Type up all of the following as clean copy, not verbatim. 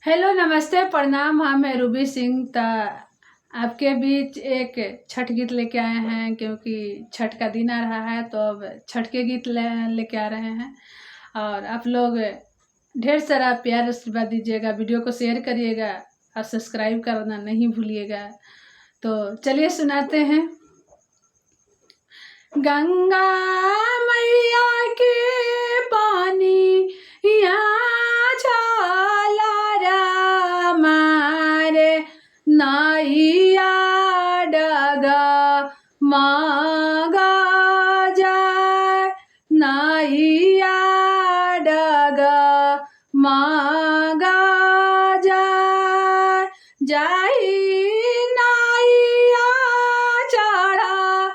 Hello, नमस्ते, प्रणाम। हम मैं रूबी सिंह आपके बीच एक छठ गीत लेके आए हैं, क्योंकि छठ का दिन आ रहा है तो अब छठ के गीत लेके आ रहे हैं। और आप लोग ढेर सारा प्यार आशीर्वाद दीजिएगा, वीडियो को शेयर करिएगा और सब्सक्राइब करना नहीं भूलिएगा। तो चलिए सुनाते हैं। गंगा मैया के पानी यहाँ झालरा मारे नैया डगा मागा जाए, नैया डगा मागा जाए, जाई नैया चढ़ा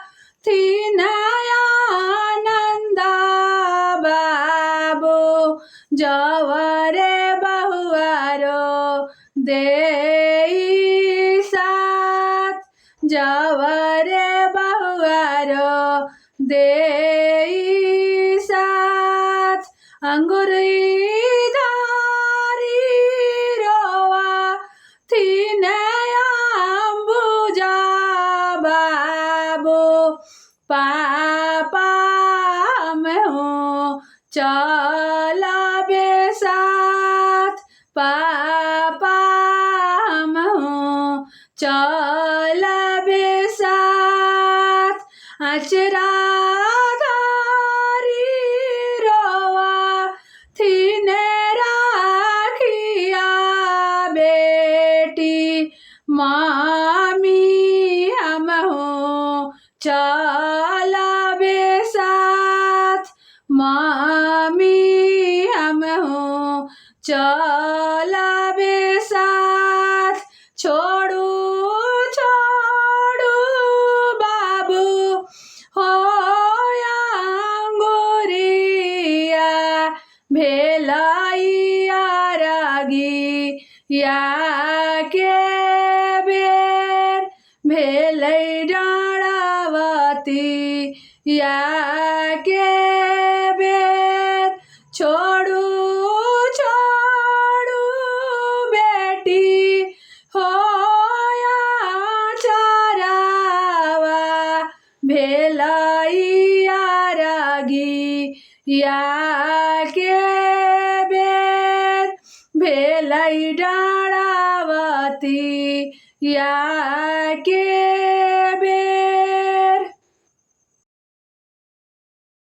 थी नया नंदा बाबू जवरे बहुआरो दे साथ, जवरे बहुआरो दे साथ। अंगुरी धारी रोवा थी नया बुझा बाबू पापा मैं हूँ चला बेसाथ, पापा मैं हूँ चला बेसाथ। अचरा धारी रोवा थी ने राखिया बेटी मामी हम हूँ चला बेसाथ, मामी हम हूँ चला बेसाथ। छोड़ू छोड़ू बाबू हो अंगुरिया भेलैया रागी या के बेर भेलै डाँडावती या के बेर। छोड़ू छोड़ू बेटी हो चरावा भेलैया रागी या के बेर भेलै डाँडावती या के